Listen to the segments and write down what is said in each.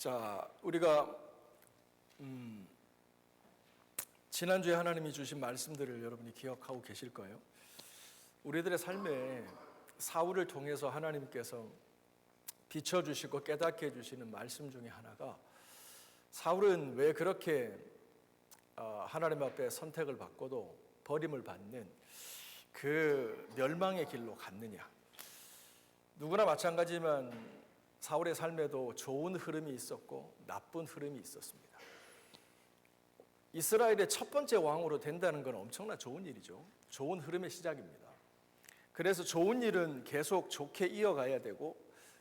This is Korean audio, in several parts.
자, 우리가 지난주에 하나님이 주신 말씀들을 여러분이 기억하고 계실 거예요. 우리들의 삶에 사울을 통해서 하나님께서 비춰주시고 깨닫게 해주시는 말씀 중에 하나가, 사울은 왜 그렇게 하나님 앞에 선택을 받고도 버림을 받는 그 멸망의 길로 갔느냐. 누구나 마찬가지지만 사울의 삶에도 좋은 흐름이 있었고 나쁜 흐름이 있었습니다. 이스라엘의 첫 번째 왕으로 된다는 건 엄청나 좋은 일이죠. 좋은 흐름의 시작입니다. 그래서 좋은 일은 계속 좋게 이어가야 되고,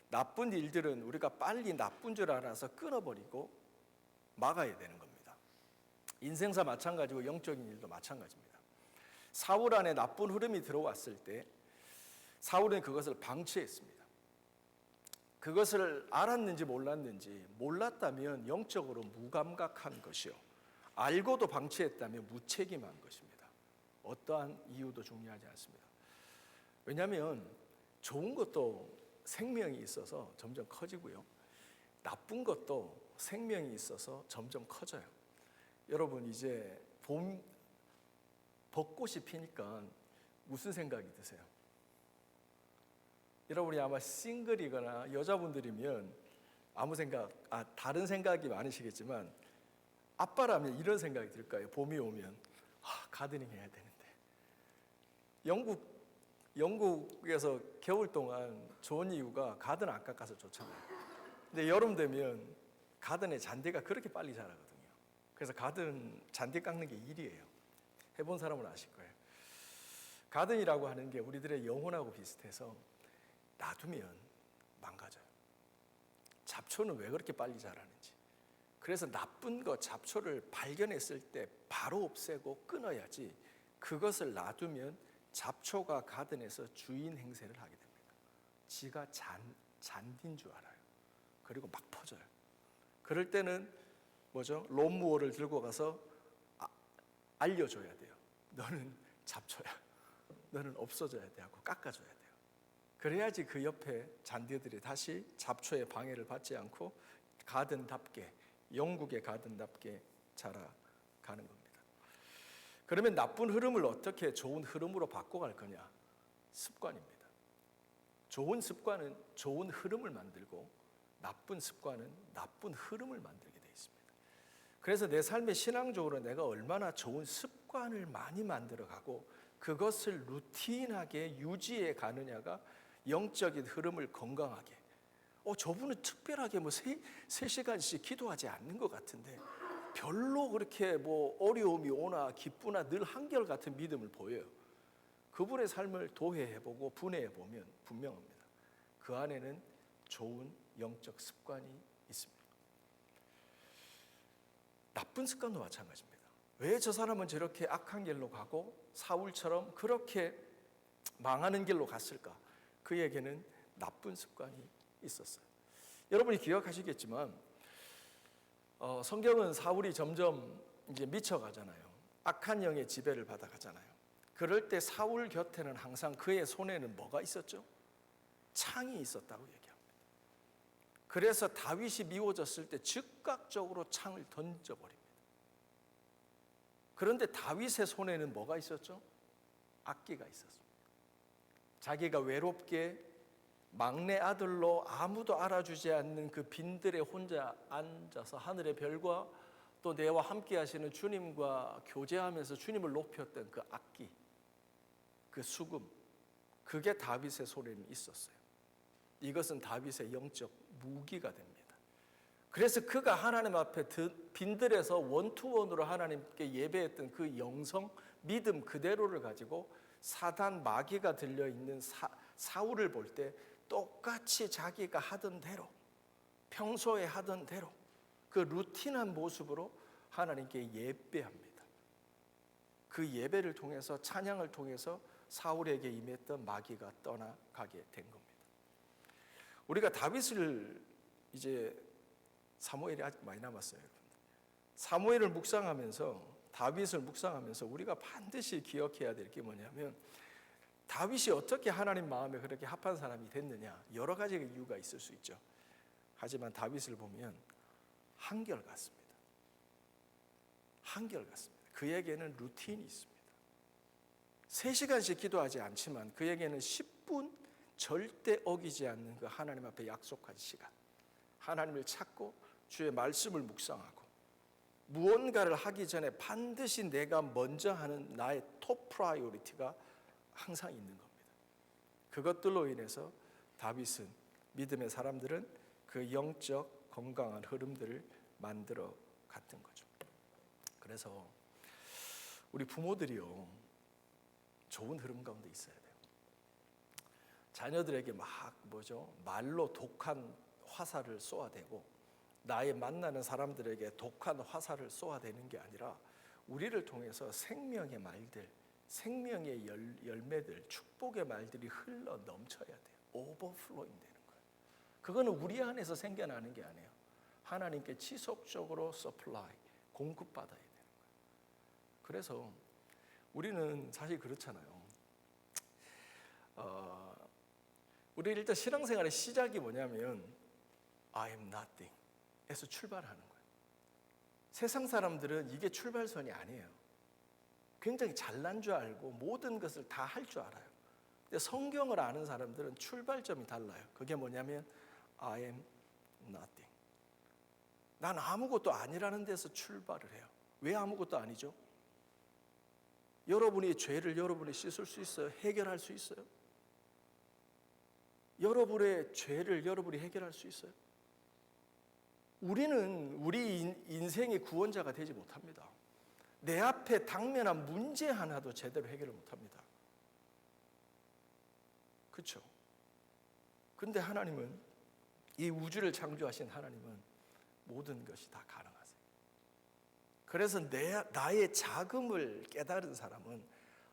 나쁜 일들은 우리가 빨리 나쁜 줄 알아서 끊어버리고 막아야 되는 겁니다. 인생사 마찬가지고 영적인 일도 마찬가지입니다. 사울 안에 나쁜 흐름이 들어왔을 때 사울은 그것을 방치했습니다. 그것을 알았는지 몰랐는지, 몰랐다면 영적으로 무감각한 것이요, 알고도 방치했다면 무책임한 것입니다. 어떠한 이유도 중요하지 않습니다. 왜냐하면 좋은 것도 생명이 있어서 점점 커지고요, 나쁜 것도 생명이 있어서 점점 커져요. 여러분, 이제 벚꽃이 피니까 무슨 생각이 드세요? 여러분이 아마 싱글이거나 여자분들이면 다른 생각이 많으시겠지만, 아빠라면 이런 생각이 들 거예요. 봄이 오면 가드닝 해야 되는데. 영국에서 겨울 동안 좋은 이유가 가든 안 깎아서 좋잖아요. 근데 여름 되면 가든에 잔디가 그렇게 빨리 자라거든요. 그래서 가든 잔디 깎는 게 일이에요. 해본 사람은 아실 거예요. 가든이라고 하는 게 우리들의 영혼하고 비슷해서 놔두면 망가져요. 잡초는 왜 그렇게 빨리 자라는지. 그래서 나쁜 것, 잡초를 발견했을 때 바로 없애고 끊어야지, 그것을 놔두면 잡초가 가든에서 주인 행세를 하게 됩니다. 지가 잔디인 줄 알아요. 그리고 막 퍼져요. 그럴 때는 롬무어를 들고 가서 알려줘야 돼요. 너는 잡초야. 너는 없어져야 돼 하고 깎아줘야 돼요. 그래야지 그 옆에 잔디들이 다시 잡초의 방해를 받지 않고 가든답게, 영국의 가든답게 자라가는 겁니다. 그러면 나쁜 흐름을 어떻게 좋은 흐름으로 바꿔갈 거냐? 습관입니다. 좋은 습관은 좋은 흐름을 만들고, 나쁜 습관은 나쁜 흐름을 만들게 되어 있습니다. 그래서 내 삶의 신앙적으로 내가 얼마나 좋은 습관을 많이 만들어가고 그것을 루틴하게 유지해 가느냐가 영적인 흐름을 건강하게. 저분은 특별하게 3시간씩 기도하지 않는 것 같은데 별로 그렇게 어려움이 오나 기쁘나 늘 한결같은 믿음을 보여요. 그분의 삶을 도회해보고 분해해보면 분명합니다. 그 안에는 좋은 영적 습관이 있습니다. 나쁜 습관도 마찬가지입니다. 왜 저 사람은 저렇게 악한 길로 가고 사울처럼 그렇게 망하는 길로 갔을까? 그에게는 나쁜 습관이 있었어요. 여러분이 기억하시겠지만 성경은 사울이 점점 이제 미쳐가잖아요. 악한 영의 지배를 받아가잖아요. 그럴 때 사울 곁에는 항상 그의 손에는 뭐가 있었죠? 창이 있었다고 얘기합니다. 그래서 다윗이 미워졌을 때 즉각적으로 창을 던져버립니다. 그런데 다윗의 손에는 뭐가 있었죠? 악기가 있었습니다. 자기가 외롭게 막내 아들로 아무도 알아주지 않는 그 빈들에 혼자 앉아서 하늘의 별과 또 내와 함께 하시는 주님과 교제하면서 주님을 높였던 그 악기, 그 수금, 그게 다윗의 손에는 있었어요. 이것은 다윗의 영적 무기가 됩니다. 그래서 그가 하나님 앞에 빈들에서 원투원으로 하나님께 예배했던 그 영성, 믿음 그대로를 가지고 사단 마귀가 들려있는 사울을 볼 때 똑같이 자기가 하던 대로, 평소에 하던 대로 그 루틴한 모습으로 하나님께 예배합니다. 그 예배를 통해서, 찬양을 통해서 사울에게 임했던 마귀가 떠나가게 된 겁니다. 우리가 다윗을 이제 사무엘이 아직 많이 남았어요, 여러분. 사무엘을 묵상하면서, 다윗을 묵상하면서 우리가 반드시 기억해야 될 게 뭐냐면, 다윗이 어떻게 하나님 마음에 그렇게 합한 사람이 됐느냐, 여러 가지 이유가 있을 수 있죠. 하지만 다윗을 보면 한결같습니다. 한결같습니다. 그에게는 루틴이 있습니다. 3시간씩 기도하지 않지만 그에게는 10분 절대 어기지 않는 그 하나님 앞에 약속한 시간, 하나님을 찾고 주의 말씀을 묵상하고 무언가를 하기 전에 반드시 내가 먼저 하는 나의 톱 프라이오리티가 항상 있는 겁니다. 그것들로 인해서 다윗은, 믿음의 사람들은 그 영적 건강한 흐름들을 만들어 갔던 거죠. 그래서 우리 부모들이요, 좋은 흐름 가운데 있어야 돼요. 자녀들에게 말로 독한 화살을 쏘아대고 나의 만나는 사람들에게 독한 화살을 쏘아대는 게 아니라 우리를 통해서 생명의 말들, 생명의 열매들, 축복의 말들이 흘러 넘쳐야 돼요. 오버플로잉 되는 거예요. 그거는 우리 안에서 생겨나는 게 아니에요. 하나님께 지속적으로 서플라이, 공급받아야 되는 거예요. 그래서 우리는 사실 그렇잖아요. 우리 일단 신앙생활의 시작이 뭐냐면 I am nothing 에서 출발하는 거예요. 세상 사람들은 이게 출발선이 아니에요. 굉장히 잘난 줄 알고 모든 것을 다 할 줄 알아요. 근데 성경을 아는 사람들은 출발점이 달라요. 그게 뭐냐면 I am nothing. 난 아무것도 아니라는 데서 출발을 해요. 왜 아무것도 아니죠? 여러분이 죄를 여러분이 씻을 수 있어요? 해결할 수 있어요? 여러분의 죄를 여러분이 해결할 수 있어요? 우리는 우리 인생의 구원자가 되지 못합니다. 내 앞에 당면한 문제 하나도 제대로 해결을 못합니다. 그렇죠? 근데 하나님은, 이 우주를 창조하신 하나님은 모든 것이 다 가능하세요. 그래서 나의 작음을 깨달은 사람은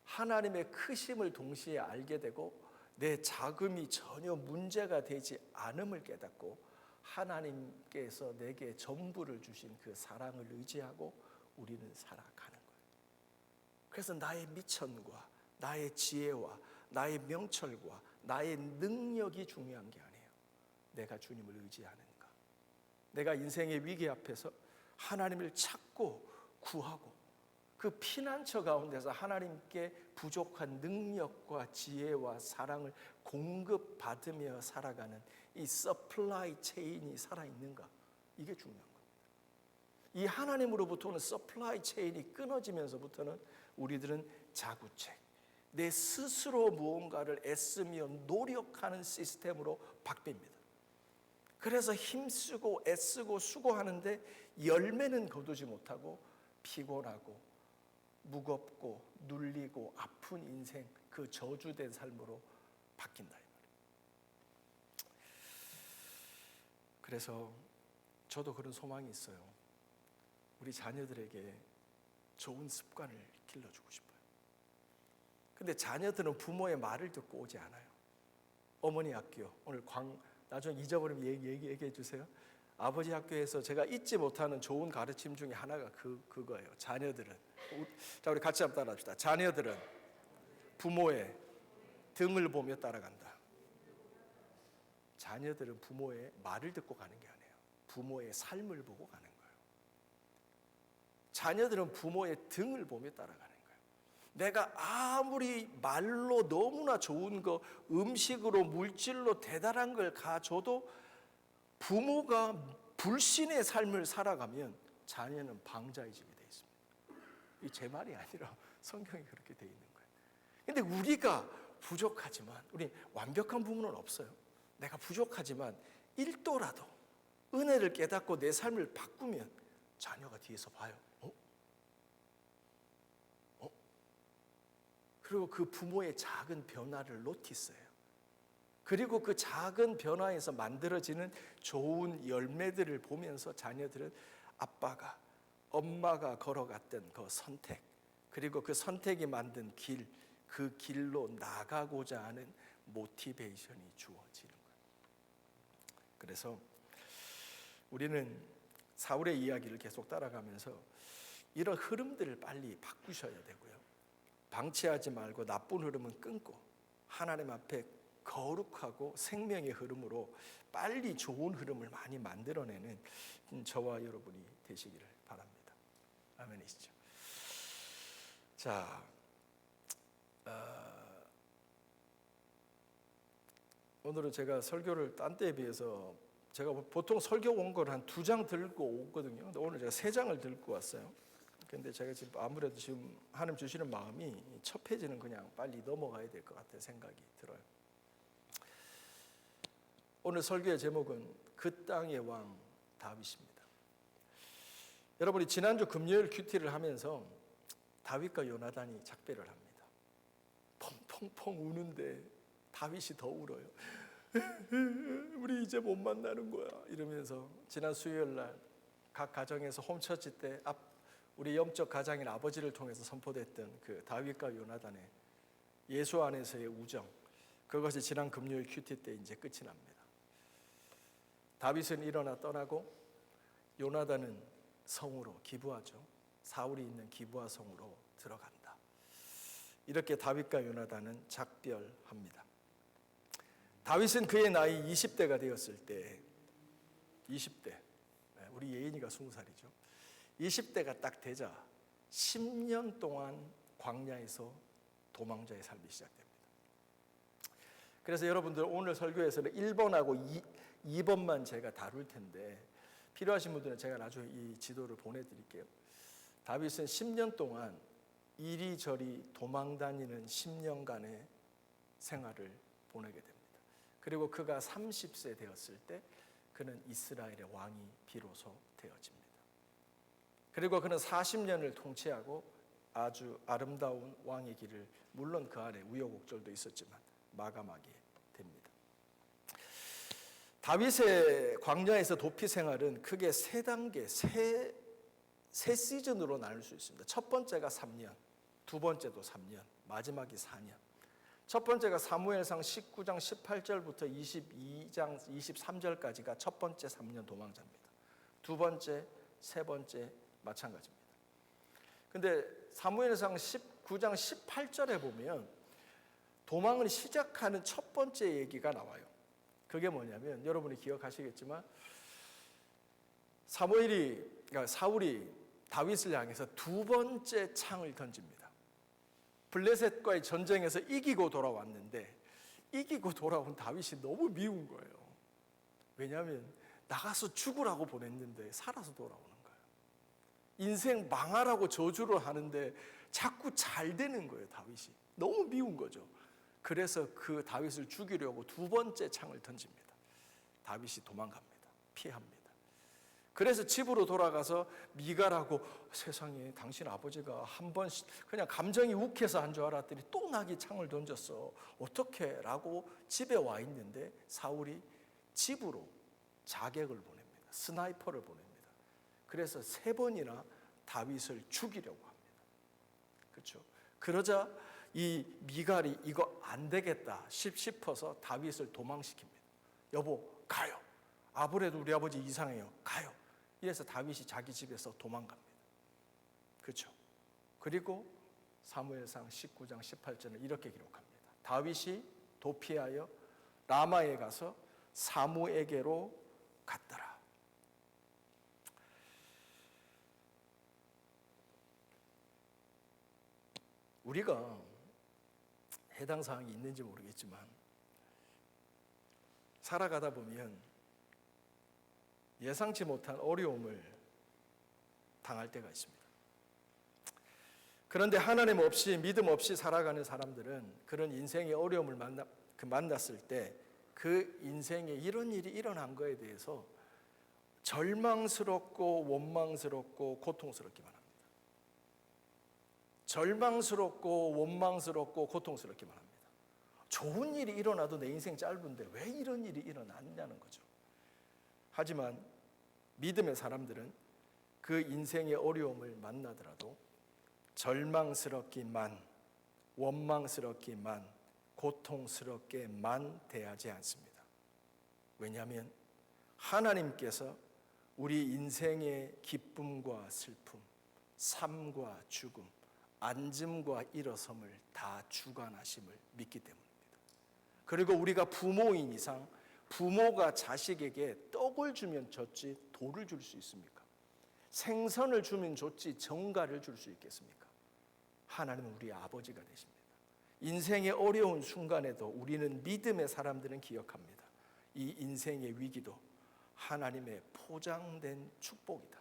하나님의 크심을 동시에 알게 되고 내 작음이 전혀 문제가 되지 않음을 깨닫고 하나님께서 내게 전부를 주신 그 사랑을 의지하고 우리는 살아가는 거예요. 그래서 나의 미천과 나의 지혜와 나의 명철과 나의 능력이 중요한 게 아니에요. 내가 주님을 의지하는가, 내가 인생의 위기 앞에서 하나님을 찾고 구하고 그 피난처 가운데서 하나님께 부족한 능력과 지혜와 사랑을 공급받으며 살아가는 이 서플라이 체인이 살아있는가, 이게 중요한 겁니다. 이 하나님으로부터는 서플라이 체인이 끊어지면서부터는 우리들은 자구책, 내 스스로 무언가를 애쓰며 노력하는 시스템으로 바뀝니다. 그래서 힘쓰고 애쓰고 수고하는데 열매는 거두지 못하고 피곤하고 무겁고 눌리고 아픈 인생, 그 저주된 삶으로 바뀐다 이 말이에요. 그래서 저도 그런 소망이 있어요. 우리 자녀들에게 좋은 습관을 길러주고 싶어요. 근데 자녀들은 부모의 말을 듣고 오지 않아요. 어머니 학교, 오늘 나중에 잊어버리면 얘기해 주세요. 아버지 학교에서 제가 잊지 못하는 좋은 가르침 중에 하나가 그거예요. 자녀들은, 자 우리 같이 한번 따라합시다. 자녀들은 부모의 등을 보며 따라간다. 자녀들은 부모의 말을 듣고 가는 게 아니에요. 부모의 삶을 보고 가는 거예요. 자녀들은 부모의 등을 보며 따라가는 거예요. 내가 아무리 말로 너무나 좋은 거, 음식으로 물질로 대단한 걸 가져도 부모가 불신의 삶을 살아가면 자녀는 방자의 집이 되어 있습니다. 이 제 말이 아니라 성경이 그렇게 되어 있는 거예요. 근데 우리가 부족하지만, 우리 완벽한 부모는 없어요. 내가 부족하지만 1도라도 은혜를 깨닫고 내 삶을 바꾸면 자녀가 뒤에서 봐요. 그리고 그 부모의 작은 변화를 노티스해요. 그리고 그 작은 변화에서 만들어지는 좋은 열매들을 보면서 자녀들은 아빠가, 엄마가 걸어갔던 그 선택, 그리고 그 선택이 만든 길, 그 길로 나가고자 하는 모티베이션이 주어지는 거예요. 그래서 우리는 사울의 이야기를 계속 따라가면서 이런 흐름들을 빨리 바꾸셔야 되고요. 방치하지 말고 나쁜 흐름은 끊고 하나님 앞에 거룩하고 생명의 흐름으로 빨리 좋은 흐름을 많이 만들어내는 저와 여러분이 되시기를 바랍니다. 아멘이시죠? 자, 오늘은 제가 설교를 딴 때에 비해서 제가 보통 설교 원고를 한 2장 들고 오거든요. 근데 오늘 제가 3장을 들고 왔어요. 근데 제가 지금 아무래도 지금 하나님 주시는 마음이 첫 페이지는 그냥 빨리 넘어가야 될 것 같은 생각이 들어요. 오늘 설교의 제목은 그 땅의 왕 다윗입니다. 여러분이 지난주 금요일 큐티를 하면서 다윗과 요나단이 작별을 합니다. 펑펑펑 우는데 다윗이 더 울어요. 우리 이제 못 만나는 거야 이러면서 지난 수요일 날 각 가정에서 홈처치 때 우리 영적 가장인 아버지를 통해서 선포됐던 그 다윗과 요나단의 예수 안에서의 우정, 그것이 지난 금요일 큐티 때 이제 끝이 납니다. 다윗은 일어나 떠나고 요나단은 성으로 기브아죠. 사울이 있는 기브아 성으로 들어간다. 이렇게 다윗과 요나단은 작별합니다. 다윗은 그의 나이 20대가 되었을 때 20대, 우리 예인이가 20살이죠. 20대가 딱 되자 10년 동안 광야에서 도망자의 삶이 시작됩니다. 그래서 여러분들 오늘 설교에서는 1번하고 2번만 제가 다룰 텐데 필요하신 분들은 제가 나중에 이 지도를 보내드릴게요. 다윗은 10년 동안 이리저리 도망다니는 10년간의 생활을 보내게 됩니다. 그리고 그가 30세 되었을 때 그는 이스라엘의 왕이 비로소 되어집니다. 그리고 그는 40년을 통치하고 아주 아름다운 왕의 길을, 물론 그 안에 우여곡절도 있었지만 마감하게 됩니다. 다윗의 광야에서 도피 생활은 크게 3단계, 세 시즌으로 나눌 수 있습니다. 첫 번째가 3년, 두 번째도 3년, 마지막이 4년. 첫 번째가 사무엘상 19장 18절부터 22장 23절까지가 첫 번째 3년 도망자입니다. 두 번째, 세 번째 마찬가지입니다. 근데 사무엘상 19장 18절에 보면 도망을 시작하는 첫 번째 얘기가 나와요. 그게 뭐냐면 여러분이 기억하시겠지만 사울이 다윗을 향해서 두 번째 창을 던집니다. 블레셋과의 전쟁에서 이기고 돌아왔는데 이기고 돌아온 다윗이 너무 미운 거예요. 왜냐하면 나가서 죽으라고 보냈는데 살아서 돌아오는 거예요. 인생 망하라고 저주를 하는데 자꾸 잘 되는 거예요. 다윗이 너무 미운 거죠. 그래서 그 다윗을 죽이려고 두 번째 창을 던집니다. 다윗이 도망갑니다. 피합니다. 그래서 집으로 돌아가서 미갈하고 세상에 당신 아버지가 한 번 그냥 감정이 욱해서 한 줄 알았더니 또 나기 창을 던졌어. 어떻게? 라고 집에 와 있는데 사울이 집으로 자객을 보냅니다. 스나이퍼를 보냅니다. 그래서 3번이나 다윗을 죽이려고 합니다. 그렇죠? 그러자 이 미갈이 이거 안 되겠다 싶어서 다윗을 도망시킵니다. 여보 가요. 아무래도 우리 아버지 이상해요. 가요. 이래서 다윗이 자기 집에서 도망갑니다. 그렇죠? 그리고 사무엘상 19장 18절은 이렇게 기록합니다. 다윗이 도피하여 라마에 가서 사무에게로 갔더라. 우리가 해당 사항이 있는지 모르겠지만 살아가다 보면 예상치 못한 어려움을 당할 때가 있습니다. 그런데 하나님 없이 믿음 없이 살아가는 사람들은 그런 인생의 어려움을 만났을 때 그 인생에 이런 일이 일어난 거에 대해서 절망스럽고 원망스럽고 고통스럽기만 합니다. 절망스럽고 원망스럽고 고통스럽기만 합니다. 좋은 일이 일어나도 내 인생 짧은데 왜 이런 일이 일어났냐는 거죠. 하지만 믿음의 사람들은 그 인생의 어려움을 만나더라도 절망스럽기만, 원망스럽기만, 고통스럽게만 대하지 않습니다. 왜냐하면 하나님께서 우리 인생의 기쁨과 슬픔, 삶과 죽음, 앉음과 일어섬을 다 주관하심을 믿기 때문입니다. 그리고 우리가 부모인 이상 부모가 자식에게 떡을 주면 줬지 돌을 줄 수 있습니까? 생선을 주면 줬지 정갈을 줄 수 있겠습니까? 하나님은 우리 아버지가 되십니다. 인생의 어려운 순간에도 우리는 믿음의 사람들은 기억합니다. 이 인생의 위기도 하나님의 포장된 축복이다.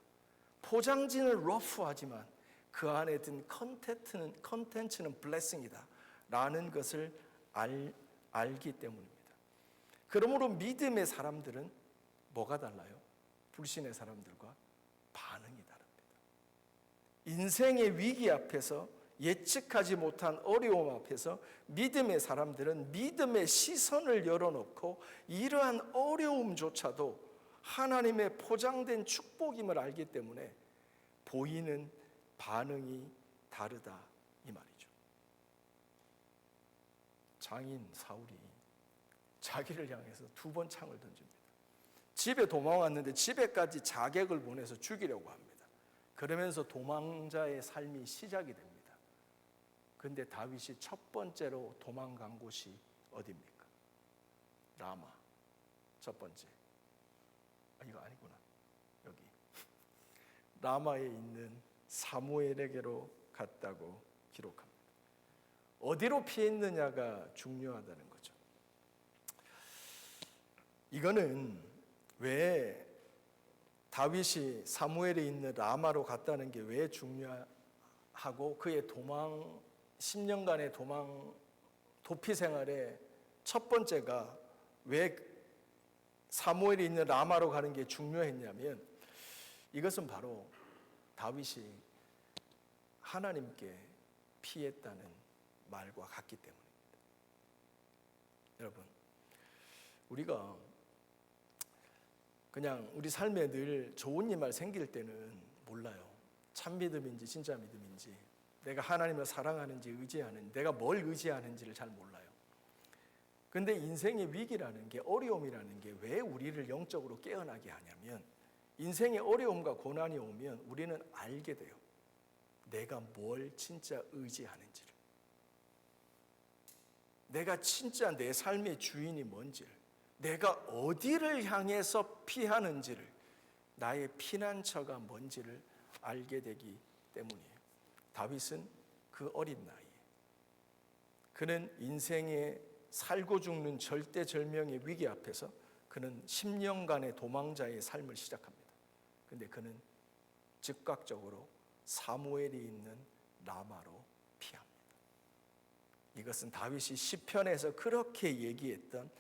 포장지는 러프하지만 그 안에 든 컨텐츠는 블레싱이다 라는 것을 알기 때문입니다. 그러므로 믿음의 사람들은 뭐가 달라요? 불신의 사람들과 반응이 다릅니다. 인생의 위기 앞에서, 예측하지 못한 어려움 앞에서 믿음의 사람들은 믿음의 시선을 열어놓고 이러한 어려움조차도 하나님의 포장된 축복임을 알기 때문에 보이는 반응이 다르다 이 말이죠. 장인 사울이 자기를 향해서 2번 창을 던집니다. 집에 도망왔는데 집에까지 자객을 보내서 죽이려고 합니다. 그러면서 도망자의 삶이 시작이 됩니다. 그런데 다윗이 첫 번째로 도망간 곳이 어디입니까? 라마. 첫 번째. 이거 아니구나. 여기. 라마에 있는 사무엘에게로 갔다고 기록합니다. 어디로 피했느냐가 중요하다는 거죠. 이거는 왜 다윗이 사무엘에 있는 라마로 갔다는 게 왜 중요하고 그의 10년간의 도피 생활의 첫 번째가 왜 사무엘이 있는 라마로 가는 게 중요했냐면 이것은 바로 다윗이 하나님께 피했다는 말과 같기 때문입니다. 여러분, 우리가 그냥 우리 삶에 늘 좋은 일만 생길 때는 몰라요. 참 믿음인지 진짜 믿음인지, 내가 하나님을 사랑하는지 의지하는지, 내가 뭘 의지하는지를 잘 몰라요. 그런데 인생의 위기라는 게, 어려움이라는 게 왜 우리를 영적으로 깨어나게 하냐면 인생의 어려움과 고난이 오면 우리는 알게 돼요. 내가 뭘 진짜 의지하는지를, 내가 진짜 내 삶의 주인이 뭔지를, 내가 어디를 향해서 피하는지를, 나의 피난처가 뭔지를 알게 되기 때문이에요. 다윗은 그 어린 나이에, 그는 인생의 살고 죽는 절대절명의 위기 앞에서 그는 10년간의 도망자의 삶을 시작합니다. 그런데 그는 즉각적으로 사무엘이 있는 라마로 피합니다. 이것은 다윗이 시편에서 그렇게 얘기했던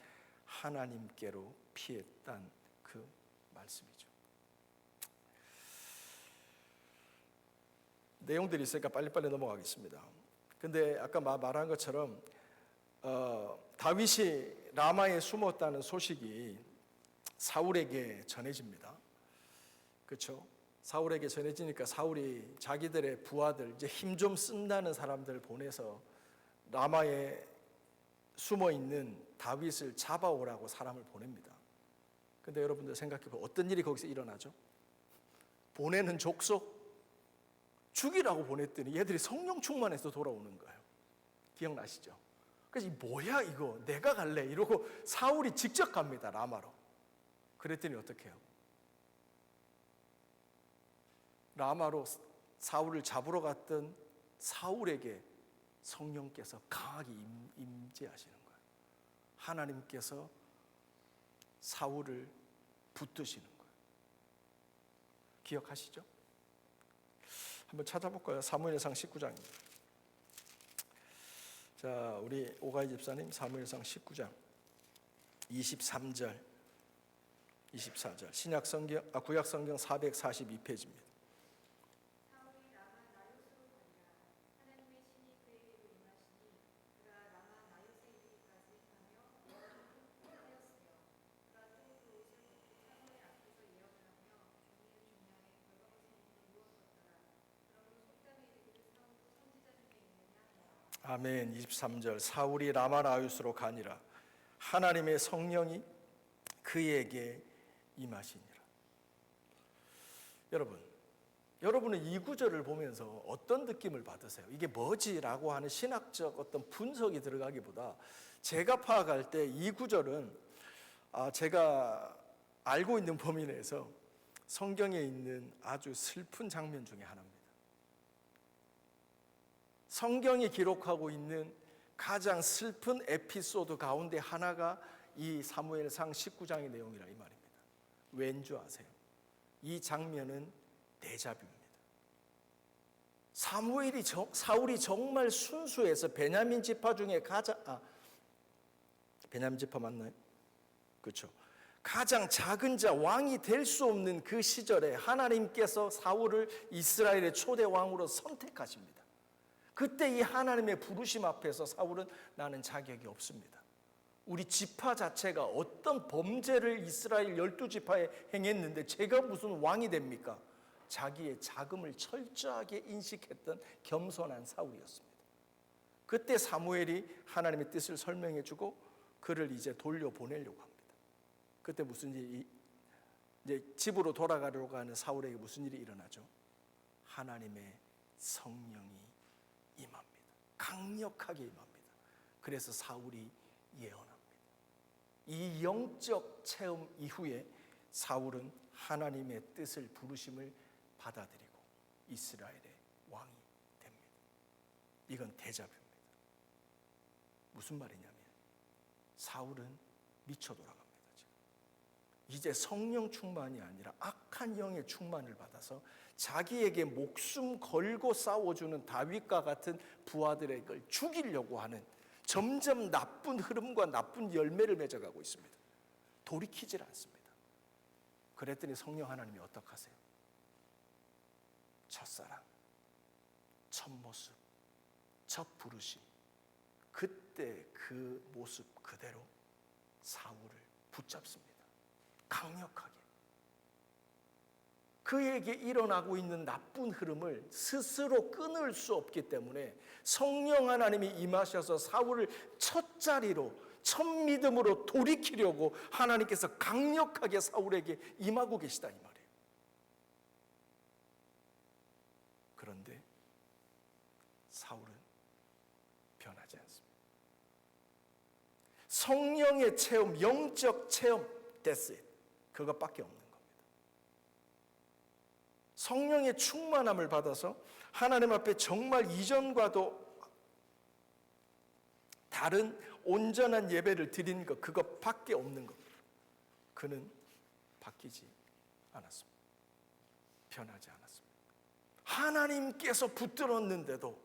하나님께로 피했단 그 말씀이죠. 내용들이 있으니까 빨리빨리 넘어가겠습니다. 근데 아까 말한 것처럼 다윗이 라마에 숨었다는 소식이 사울에게 전해집니다. 그렇죠? 사울에게 전해지니까 사울이 자기들의 부하들, 이제 힘 좀 쓴다는 사람들을 보내서 라마에 숨어 있는 다윗을 잡아오라고 사람을 보냅니다. 근데 여러분들 생각해보면 어떤 일이 거기서 일어나죠? 보내는 족속 죽이라고 보냈더니 얘들이 성령 충만해서 돌아오는 거예요. 기억나시죠? 그래서 뭐야 이거, 내가 갈래 이러고 사울이 직접 갑니다. 라마로. 그랬더니 어떻게 해요? 라마로 사울을 잡으러 갔던 사울에게 성령께서 강하게 임재하시는 거예요. 하나님께서 사울을 붙드시는 거예요. 기억하시죠? 한번 찾아볼까요? 사무엘상 19장입니다. 자, 우리 오가희 집사님 사무엘상 19장 23절 24절 신약 성경 구약 성경 442페이지입니다. 아멘. 23절 사울이 라마나웃으로 가니라 하나님의 성령이 그에게 임하시니라. 여러분은 이 구절을 보면서 어떤 느낌을 받으세요? 이게 뭐지라고 하는 신학적 어떤 분석이 들어가기보다 제가 파악할 때 이 구절은 제가 알고 있는 범위 내에서 성경에 있는 아주 슬픈 장면 중에 하나입니다. 성경이 기록하고 있는 가장 슬픈 에피소드 가운데 하나가 이 사무엘상 19장의 내용이라 이 말입니다. 왠 줄 아세요? 이 장면은 데자뷰입니다. 사울이 정말 순수해서 베냐민 지파 중에 베냐민 지파 맞나요? 그렇죠. 가장 작은 자 왕이 될 수 없는 그 시절에 하나님께서 사울을 이스라엘의 초대 왕으로 선택하십니다. 그때 이 하나님의 부르심 앞에서 사울은 나는 자격이 없습니다. 우리 지파 자체가 어떤 범죄를 이스라엘 12지파에 행했는데 제가 무슨 왕이 됩니까? 자기의 자금을 철저하게 인식했던 겸손한 사울이었습니다. 그때 사무엘이 하나님의 뜻을 설명해 주고 그를 이제 돌려보내려고 합니다. 그때 무슨 일이, 이제 집으로 돌아가려고 하는 사울에게 무슨 일이 일어나죠? 하나님의 성령이 임합니다. 강력하게 임합니다. 그래서 사울이 예언합니다. 이 영적 체험 이후에 사울은 하나님의 뜻을 부르심을 받아들이고 이스라엘의 왕이 됩니다. 이건 데자뷰입니다. 무슨 말이냐면 사울은 미쳐 돌아갑니다. 지금. 이제 성령 충만이 아니라 악한 영의 충만을 받아서 자기에게 목숨 걸고 싸워주는 다윗과 같은 부하들의 걸 죽이려고 하는 점점 나쁜 흐름과 나쁜 열매를 맺어가고 있습니다. 돌이키질 않습니다. 그랬더니 성령 하나님이 어떡하세요? 첫사랑, 첫 모습, 첫 부르심, 그때 그 모습 그대로 사울을 붙잡습니다. 강력하게. 그에게 일어나고 있는 나쁜 흐름을 스스로 끊을 수 없기 때문에 성령 하나님이 임하셔서 사울을 첫 자리로, 첫 믿음으로 돌이키려고 하나님께서 강력하게 사울에게 임하고 계시다 이 말이에요. 그런데 사울은 변하지 않습니다. 성령의 체험, 영적 체험, that's it. 그것밖에 없는 겁니다. 성령의 충만함을 받아서 하나님 앞에 정말 이전과도 다른 온전한 예배를 드린 것, 그것밖에 없는 겁니다. 그는 바뀌지 않았습니다. 변하지 않았습니다. 하나님께서 붙들었는데도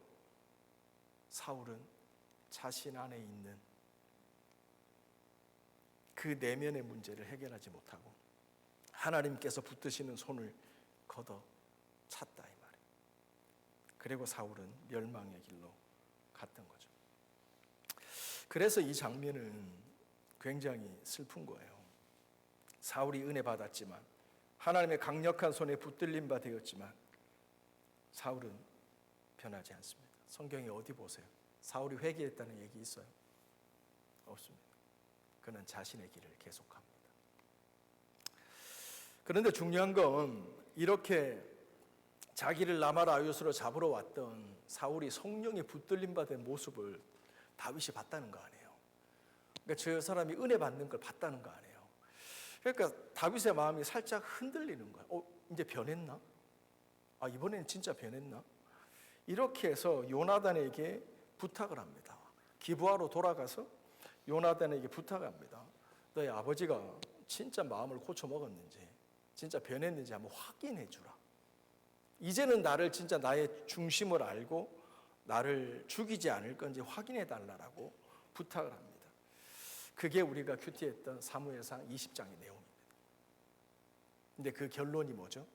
사울은 자신 안에 있는 그 내면의 문제를 해결하지 못하고 하나님께서 붙드시는 손을 걷어 찼다 이 말이에요. 그리고 사울은 멸망의 길로 갔던 거죠. 그래서 이 장면은 굉장히 슬픈 거예요. 사울이 은혜 받았지만 하나님의 강력한 손에 붙들림 바 되었지만 사울은 변하지 않습니다. 성경에 어디 보세요? 사울이 회개했다는 얘기 있어요? 없습니다. 그는 자신의 길을 계속합니다. 그런데 중요한 건 이렇게 자기를 라마라 아웃으로 잡으러 왔던 사울이 성령에 붙들림 받은 모습을 다윗이 봤다는 거 아니에요. 그러니까 저 사람이 은혜 받는 걸 봤다는 거 아니에요. 그러니까 다윗의 마음이 살짝 흔들리는 거예요. 이제 변했나? 이번에는 진짜 변했나? 이렇게 해서 요나단에게 부탁을 합니다. 기브아로 돌아가서 요나단에게 부탁을 합니다. 너희 아버지가 진짜 마음을 고쳐 먹었는지, 진짜 변했는지 한번 확인해 주라. 이제는 나를 진짜 나의 중심을 알고 나를 죽이지 않을 건지 확인해 달라고 부탁을 합니다. 그게 우리가 큐티했던 사무엘상 20장의 내용입니다. 근데 그 결론이 뭐죠?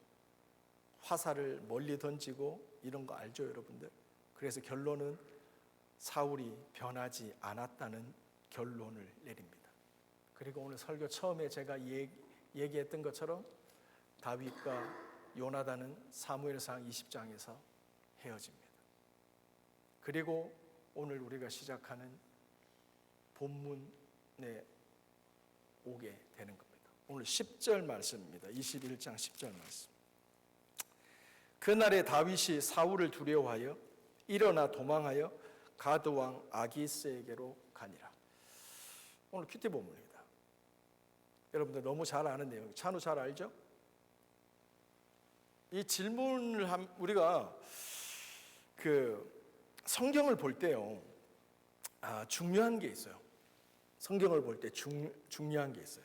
화살을 멀리 던지고 이런 거 알죠, 여러분들? 그래서 결론은 사울이 변하지 않았다는 결론을 내립니다. 그리고 오늘 설교 처음에 제가 얘기했던 것처럼 다윗과 요나단은 사무엘상 20장에서 헤어집니다. 그리고 오늘 우리가 시작하는 본문에 오게 되는 겁니다. 오늘 10절 말씀입니다. 21장 10절 말씀. 그날에 다윗이 사울을 두려워하여 일어나 도망하여 가드 왕 아기스에게로 가니라. 오늘 큐티 본문입니다. 여러분들 너무 잘 아는 내용, 찬우 잘 알죠? 이 질문을 우리가 성경을 볼 때요, 중요한 게 있어요. 성경을 볼 때 중요한 게 있어요.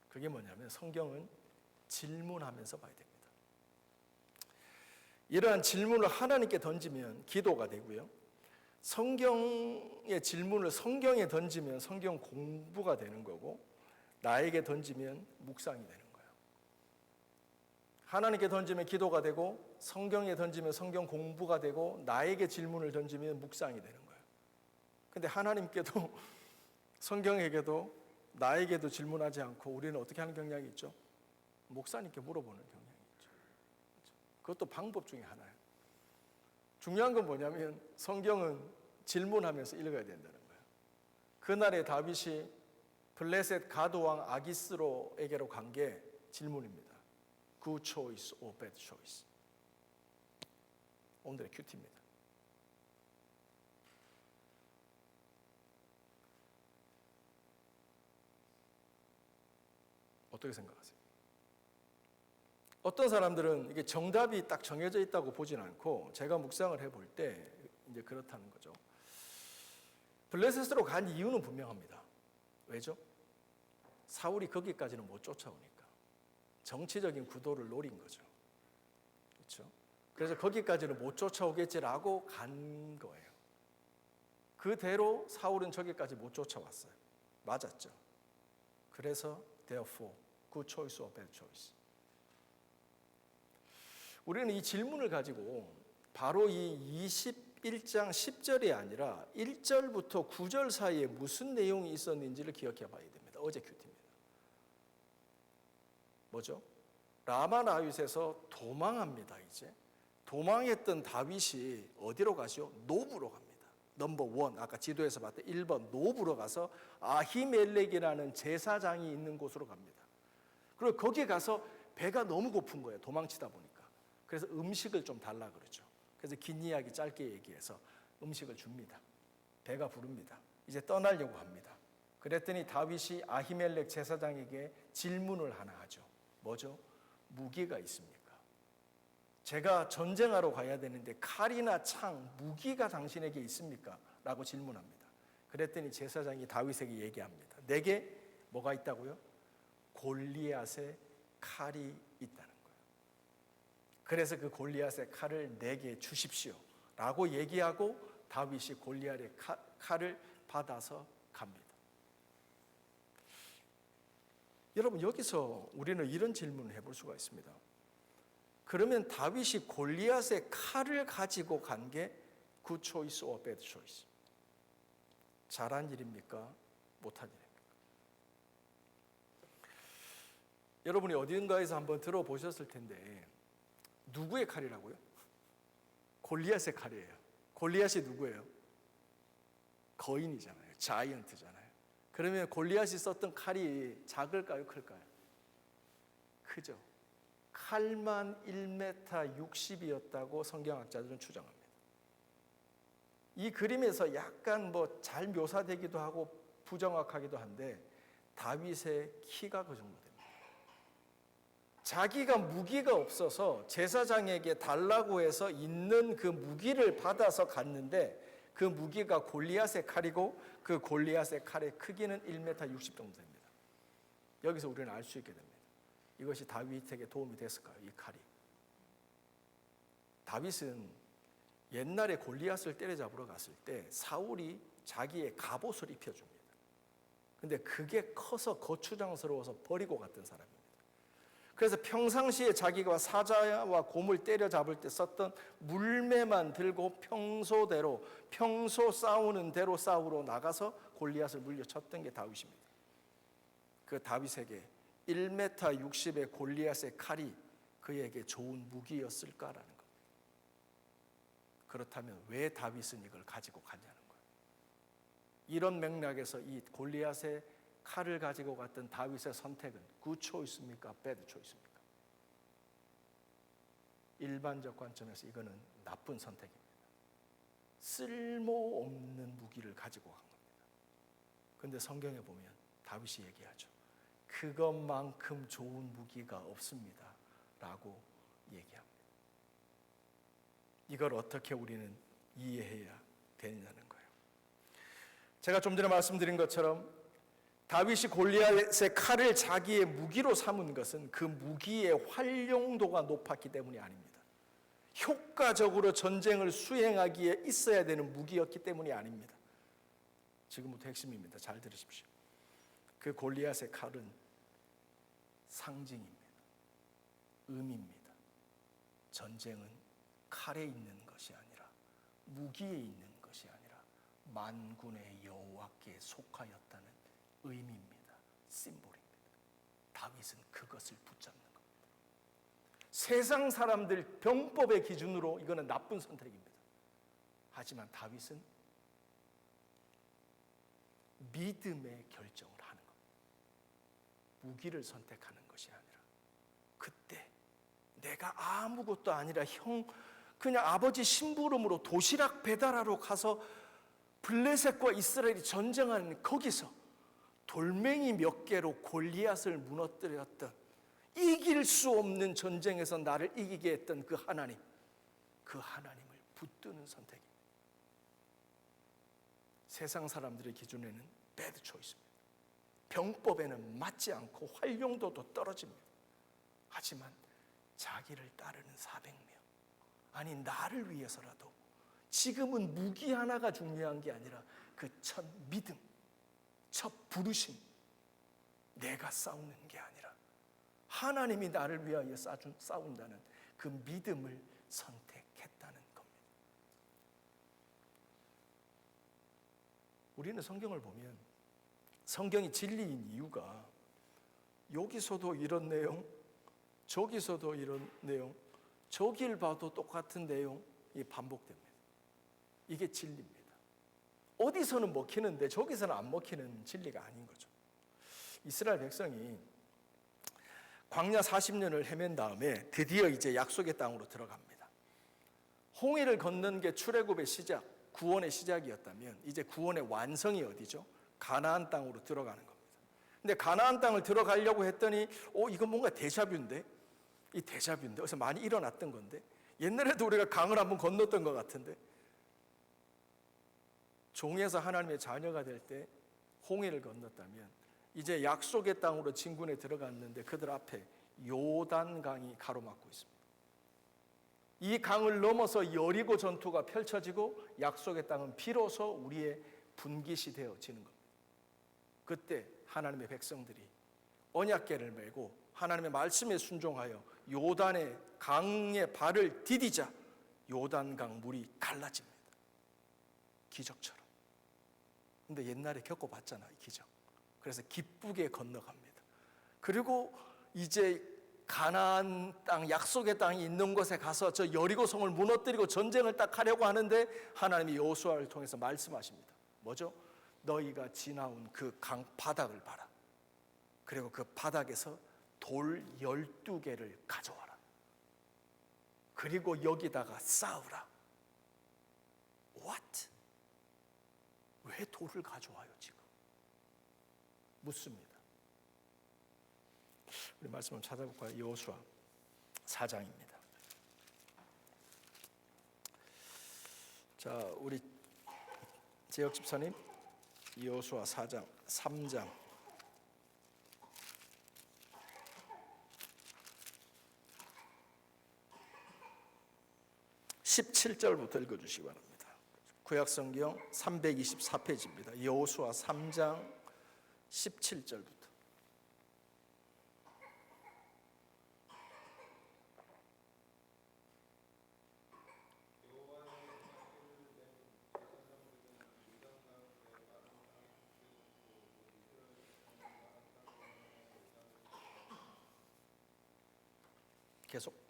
그게 뭐냐면 성경은 질문하면서 봐야 됩니다. 이러한 질문을 하나님께 던지면 기도가 되고요. 성경의 질문을 성경에 던지면 성경 공부가 되는 거고, 나에게 던지면 묵상이 되는 거예요. 하나님께 던지면 기도가 되고, 성경에 던지면 성경 공부가 되고, 나에게 질문을 던지면 묵상이 되는 거예요. 근데 하나님께도 성경에게도 나에게도 질문하지 않고 우리는 어떻게 하는 경향이 있죠? 목사님께 물어보는 경향이 있죠. 그것도 방법 중에 하나예요. 중요한 건 뭐냐면 성경은 질문하면서 읽어야 된다는 거예요. 그날에 다윗이 블레셋 가드 왕 아기스로에게로 간 게 질문입니다. Good choice or bad choice. 오늘의 큐티입니다. 어떻게 생각하세요? 어떤 사람들은 이게 정답이 딱 정해져 있다고 보진 않고, 제가 묵상을 해볼 때 이제 그렇다는 거죠. 블레셋으로 간 이유는 분명합니다. 왜죠? 사울이 거기까지는 못 쫓아오니까 정치적인 구도를 노린 거죠. 그렇죠? 그래서 거기까지는 못 쫓아오겠지라고 간 거예요. 그대로 사울은 저기까지 못 쫓아왔어요. 맞았죠. 그래서 therefore, good choice or bad choice. 우리는 이 질문을 가지고 바로 이 21장 10절이 아니라 1절부터 9절 사이에 무슨 내용이 있었는지를 기억해 봐야 됩니다. 어제 큐티입니다. 뭐죠? 라마나윗에서 도망합니다. 이제 도망했던 다윗이 어디로 가죠? 노브로 갑니다. 넘버 원, 아까 지도에서 봤던 1번 노브로 가서 아히멜렉이라는 제사장이 있는 곳으로 갑니다. 그리고 거기에 가서 배가 너무 고픈 거예요. 도망치다 보니까. 그래서 음식을 좀 달라 그러죠. 그래서 긴 이야기 짧게 얘기해서 음식을 줍니다. 배가 부릅니다. 이제 떠나려고 합니다. 그랬더니 다윗이 아히멜렉 제사장에게 질문을 하나 하죠. 뭐죠? 무기가 있습니까? 제가 전쟁하러 가야 되는데 칼이나 창, 무기가 당신에게 있습니까? 라고 질문합니다. 그랬더니 제사장이 다윗에게 얘기합니다. 내게 뭐가 있다고요? 골리앗의 칼이 있다는 거예요. 그래서 그 골리앗의 칼을 내게 주십시오 라고 얘기하고 다윗이 골리앗의 칼을 받아서 갑니다. 여러분, 여기서 우리는 이런 질문을 해볼 수가 있습니다. 그러면 다윗이 골리앗의 칼을 가지고 간 게 good choice or bad choice? 잘한 일입니까? 못한 일입니까? 여러분이 어딘가에서 한번 들어보셨을 텐데, 누구의 칼이라고요? 골리앗의 칼이에요. 골리앗이 누구예요? 거인이잖아요. 자이언트잖아요. 그러면 골리앗이 썼던 칼이 작을까요? 클까요? 크죠. 칼만 1m 60이었다고 성경학자들은 추정합니다. 이 그림에서 약간 잘 묘사되기도 하고 부정확하기도 한데 다윗의 키가 그 정도 됩니다. 자기가 무기가 없어서 제사장에게 달라고 해서 있는 그 무기를 받아서 갔는데 그 무기가 골리앗의 칼이고 그 골리앗의 칼의 크기는 1m 60 정도 됩니다. 여기서 우리는 알 수 있게 됩니다. 이것이 다윗에게 도움이 됐을까요? 이 칼이. 다윗은 옛날에 골리앗을 때려잡으러 갔을 때 사울이 자기의 갑옷을 입혀줍니다. 근데 그게 커서 거추장스러워서 버리고 갔던 사람입니다. 그래서 평상시에 자기가 사자와 곰을 때려잡을 때 썼던 물매만 들고 평소 싸우는 대로 싸우러 나가서 골리앗을 물려쳤던 게 다윗입니다. 그 다윗에게 1m 60의 골리앗의 칼이 그에게 좋은 무기였을까라는 겁니다. 그렇다면 왜 다윗은 이걸 가지고 가냐는 거예요. 이런 맥락에서 이 골리앗의 칼을 가지고 갔던 다윗의 선택은 good choice입니까? bad choice입니까? 일반적 관점에서 이거는 나쁜 선택입니다. 쓸모없는 무기를 가지고 간 겁니다. 그런데 성경에 보면 다윗이 얘기하죠. 그것만큼 좋은 무기가 없습니다 라고 얘기합니다. 이걸 어떻게 우리는 이해해야 되느냐는 거예요. 제가 좀 전에 말씀드린 것처럼 다윗이 골리앗의 칼을 자기의 무기로 삼은 것은 그 무기의 활용도가 높았기 때문이 아닙니다. 효과적으로 전쟁을 수행하기에 있어야 되는 무기였기 때문이 아닙니다. 지금부터 핵심입니다. 잘 들으십시오. 그 골리앗의 칼은 상징입니다. 의미입니다. 전쟁은 칼에 있는 것이 아니라 무기에 있는 것이 아니라 만군의 여호와께 속하였다는 의미입니다. 심볼입니다. 다윗은 그것을 붙잡는 겁니다. 세상 사람들 병법의 기준으로 이거는 나쁜 선택입니다. 하지만 다윗은 믿음의 결정을 하는 겁니다. 무기를 선택하는 것이 아니라 그때 내가 아무것도 아니라 그냥 아버지 심부름으로 도시락 배달하러 가서 블레셋과 이스라엘이 전쟁하는 거기서 돌멩이 몇 개로 골리앗을 무너뜨렸던 이길 수 없는 전쟁에서 나를 이기게 했던 그 하나님을 붙드는 선택입니다. 세상 사람들의 기준에는 배드 초이스입니다. 병법에는 맞지 않고 활용도도 떨어집니다. 하지만 자기를 따르는 400명, 아니 나를 위해서라도 지금은 무기 하나가 중요한 게 아니라 그 첫 믿음, 첫 부르심, 내가 싸우는 게 아니라 하나님이 나를 위하여 싸운다는 그 믿음을 선택했다는 겁니다. 우리는 성경을 보면 성경이 진리인 이유가 여기서도 이런 내용, 저기서도 이런 내용, 저길 봐도 똑같은 내용이 반복됩니다. 이게 진리입니다. 어디서는 먹히는데 저기서는 안 먹히는 진리가 아닌 거죠. 이스라엘 백성이 광야 40년을 헤맨 다음에 드디어 이제 약속의 땅으로 들어갑니다. 홍해를 걷는 게 출애굽의 시작, 구원의 시작이었다면 이제 구원의 완성이 어디죠? 가나안 땅으로 들어가는 겁니다. 근데 가나안 땅을 들어가려고 했더니 이건 뭔가 데자뷰인데? 이 데자뷰인데? 그래서 많이 일어났던 건데 옛날에도 우리가 강을 한번 건넜던 것 같은데 종에서 하나님의 자녀가 될 때 홍해를 건넜다면 이제 약속의 땅으로 진군에 들어갔는데 그들 앞에 요단강이 가로막고 있습니다. 이 강을 넘어서 여리고 전투가 펼쳐지고 약속의 땅은 비로소 우리의 분깃이 되어지는 겁니다. 그때 하나님의 백성들이 언약궤를 메고 하나님의 말씀에 순종하여 요단의 강에 발을 디디자 요단강 물이 갈라집니다. 기적처럼. 근데 옛날에 겪어봤잖아, 이 기적. 그래서 기쁘게 건너갑니다. 그리고 이제 가나안 땅, 약속의 땅이 있는 곳에 가서 저 여리고성을 무너뜨리고 전쟁을 딱 하려고 하는데 하나님이 여호수아를 통해서 말씀하십니다. 뭐죠? 너희가 지나온 그 강 바닥을 봐라. 그리고 그 바닥에서 돌 12개를 가져와라. 그리고 여기다가 쌓으라. What? 왜 돌을 가져와요 지금? 묻습니다. 우리 말씀을 찾아볼까요? 여호수아 4장입니다. 자, 우리 재혁 집사님 여호수아 4장 3장 17절부터 읽어주시기 바랍니다. 구약성경 324페이지입니다. 여호수아 3장 17절부터. 계속.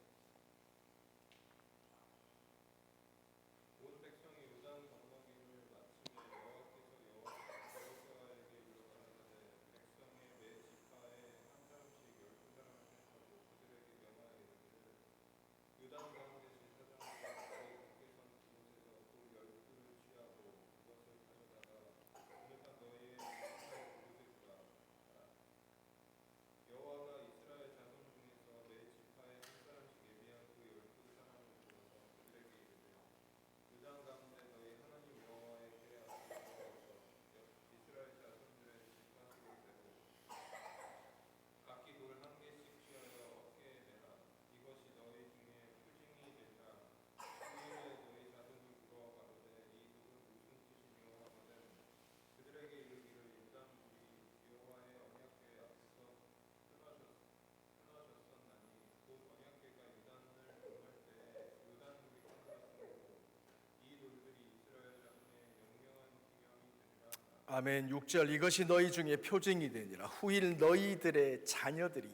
아멘. 6절 이것이 너희 중에 표징이 되니라. 후일 너희들의 자녀들이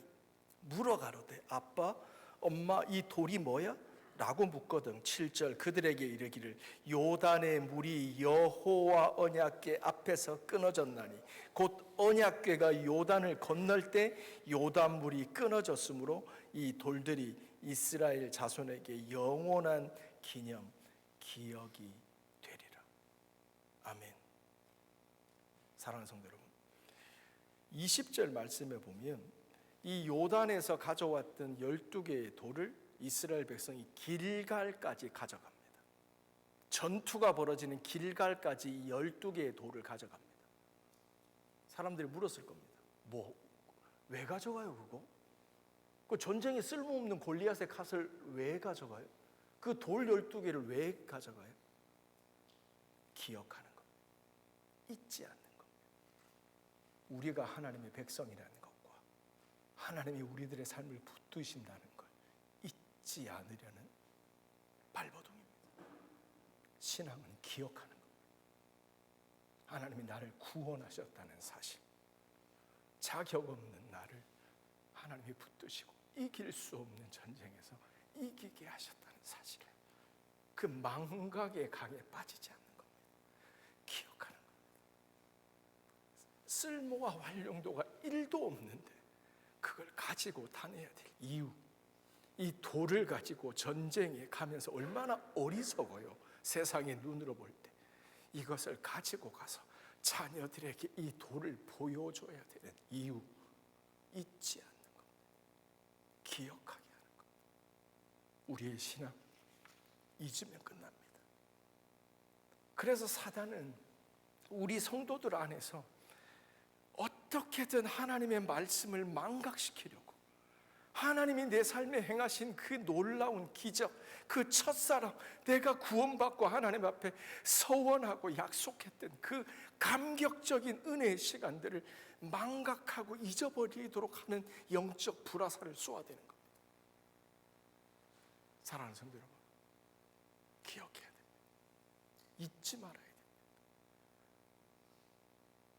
물어가로되 아빠 엄마 이 돌이 뭐야? 라고 묻거든. 7절 그들에게 이르기를 요단의 물이 여호와 언약궤 앞에서 끊어졌나니 곧 언약궤가 요단을 건널 때 요단 물이 끊어졌으므로 이 돌들이 이스라엘 자손에게 영원한 기념 기억이 되리라. 아멘. 사랑하는 성도 여러분, 20절 말씀에 보면 이 요단에서 가져왔던 12개의 돌을 이스라엘 백성이 길갈까지 가져갑니다. 전투가 벌어지는 길갈까지 이 12개의 돌을 가져갑니다. 사람들이 물었을 겁니다. 왜 가져가요 그거? 그 전쟁에 쓸모없는 골리앗의 갓을 왜 가져가요? 그 돌 12개를 왜 가져가요? 기억하는 것, 잊지 않는 것. 우리가 하나님의 백성이라는 것과 하나님이 우리들의 삶을 붙드신다는 걸 잊지 않으려는 발버둥입니다. 신앙은 기억하는 것. 하나님이 나를 구원하셨다는 사실, 자격 없는 나를 하나님이 붙드시고 이길 수 없는 전쟁에서 이기게 하셨다는 사실, 그 망각의 강에 빠지지 않는 겁니다. 기억하는 겁니다. 쓸모와 활용도가 1도 없는데 그걸 가지고 다녀야 될 이유, 이 돌을 가지고 전쟁에 가면서 얼마나 어리석어요. 세상의 눈으로 볼 때 이것을 가지고 가서 자녀들에게 이 돌을 보여줘야 되는 이유, 잊지 않는 것, 기억하게 하는 것. 우리의 신앙 잊으면 끝납니다. 그래서 사단은 우리 성도들 안에서 어떻게든 하나님의 말씀을 망각시키려고, 하나님이 내 삶에 행하신 그 놀라운 기적, 그 첫사랑, 내가 구원받고 하나님 앞에 서원하고 약속했던 그 감격적인 은혜의 시간들을 망각하고 잊어버리도록 하는 영적 불화살을 쏘아대는 겁니다. 사랑하는 성도 여러분, 기억해야 됩니다. 잊지 말아야 됩니다.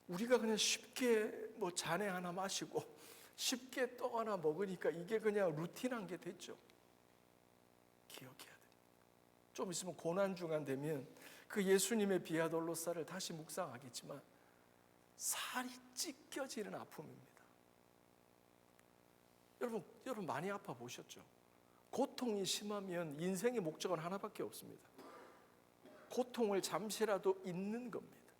우리가 그냥 쉽게 잔에 하나 마시고 쉽게 떡 하나 먹으니까 이게 그냥 루틴한 게 됐죠. 기억해야 됩니다. 좀 있으면 고난주간 되면 그 예수님의 비아돌로사를 다시 묵상하겠지만 살이 찢겨지는 아픔입니다. 여러분 많이 아파 보셨죠? 고통이 심하면 인생의 목적은 하나밖에 없습니다. 고통을 잠시라도 잊는 겁니다.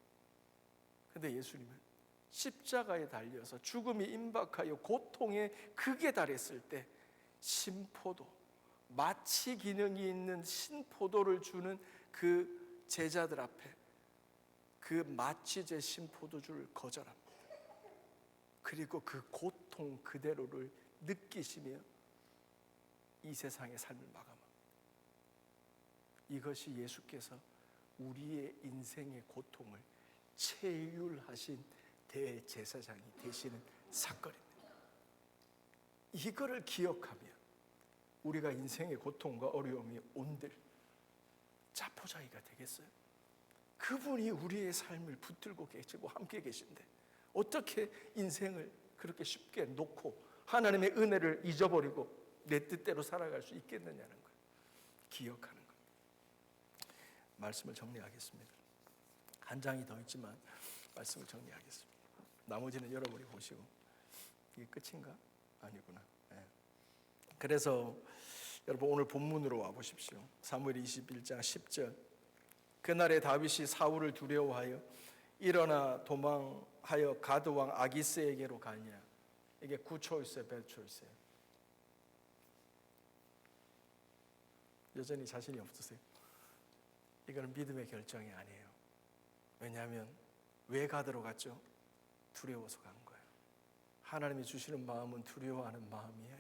그런데 예수님은 십자가에 달려서 죽음이 임박하여 고통의 극에 달했을 때 신포도, 마취 기능이 있는 신포도를 주는 그 제자들 앞에 그 마취제 신포도주를 거절합니다. 그리고 그 고통 그대로를 느끼시며 이 세상의 삶을 마감합니다. 이것이 예수께서 우리의 인생의 고통을 체휼하신 대제사장이 되시는 사건입니다. 이거를 기억하면 우리가 인생의 고통과 어려움이 온들 자포자기가 되겠어요? 그분이 우리의 삶을 붙들고 계시고 함께 계신데 어떻게 인생을 그렇게 쉽게 놓고 하나님의 은혜를 잊어버리고 내 뜻대로 살아갈 수 있겠느냐는 거예요. 기억하는 겁니다. 말씀을 정리하겠습니다. 한 장이 더 있지만 말씀을 정리하겠습니다. 나머지는 여러분이 보시고, 이게 끝인가? 아니구나. 네. 그래서 여러분 오늘 본문으로 와보십시오. 사무엘 21장 10절. 그날에 다윗이 사울을 두려워하여 일어나 도망하여 가드 왕 아기스에게로 가니라. 이게 굿초이스예요, 배드초이스예요? 여전히 자신이 없으세요? 이거는 믿음의 결정이 아니에요. 왜냐하면 왜 가드로 갔죠? 두려워서 간 거예요. 하나님이 주시는 마음은 두려워하는 마음이에요?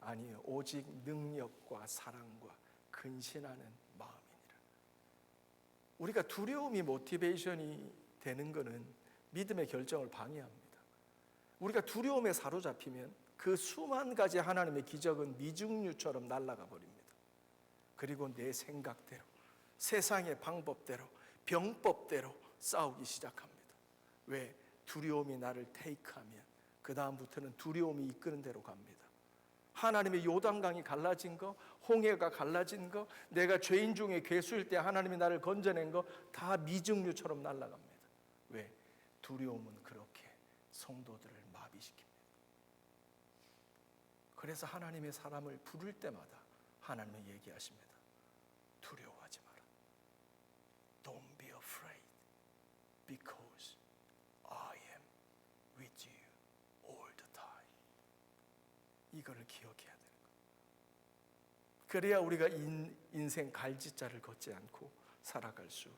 아니에요. 오직 능력과 사랑과 근신하는 마음이니라. 우리가 두려움이 모티베이션이 되는 것은 믿음의 결정을 방해합니다. 우리가 두려움에 사로잡히면 그 수만 가지 하나님의 기적은 미증류처럼 날아가 버립니다. 그리고 내 생각대로, 세상의 방법대로, 병법대로 싸우기 시작합니다. 왜? 두려움이 나를 테이크하면 그 다음부터는 두려움이 이끄는 대로 갑니다. 하나님의 요단강이 갈라진 거, 홍해가 갈라진 거, 내가 죄인 중에 괴수일 때 하나님이 나를 건져낸 거 다 미증류처럼 날아갑니다. 왜? 두려움은 그렇게 성도들을 마비시킵니다. 그래서 하나님의 사람을 부를 때마다 하나님은 얘기하십니다. 두려워하지 마라. Don't be afraid, because I am with you all the time. 이거를 기억해야 되는 거예요. 그래야 우리가 인생 갈짓자를 걷지 않고 살아갈 수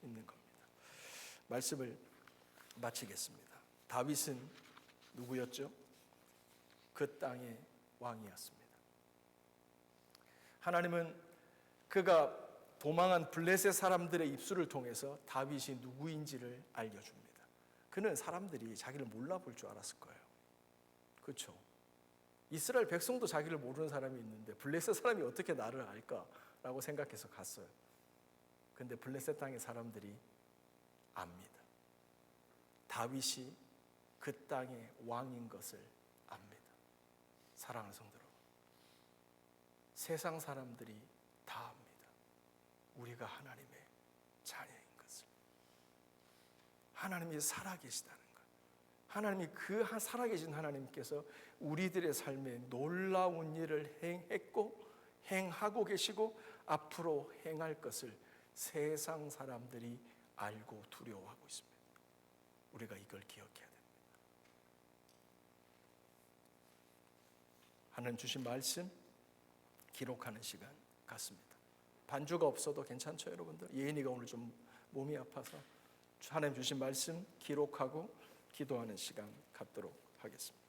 있는 겁니다. 말씀을 마치겠습니다. 다윗은 누구였죠? 그 땅의 왕이었습니다. 하나님은 그가 도망한 블레셋 사람들의 입술을 통해서 다윗이 누구인지를 알려줍니다. 그는 사람들이 자기를 몰라볼 줄 알았을 거예요. 그렇죠? 이스라엘 백성도 자기를 모르는 사람이 있는데 블레셋 사람이 어떻게 나를 알까라고 생각해서 갔어요. 근데 블레셋 땅의 사람들이 압니다. 다윗이 그 땅의 왕인 것을 압니다. 사랑하는 성도 여러분, 세상 사람들이 다 압니다. 우리가 하나님의 자녀인 것을. 하나님이 살아계시다는 것. 하나님이 그 살아계신 하나님께서 우리들의 삶에 놀라운 일을 행했고 행하고 계시고 앞으로 행할 것을 세상 사람들이 알고 두려워하고 있습니다. 우리가 이걸 기억해야 됩니다. 하나님 주신 말씀 기록하는 시간 같습니다. 반주가 없어도 괜찮죠, 여러분들? 예인이가 오늘 좀 몸이 아파서 하나님 주신 말씀 기록하고 기도하는 시간 갖도록 하겠습니다.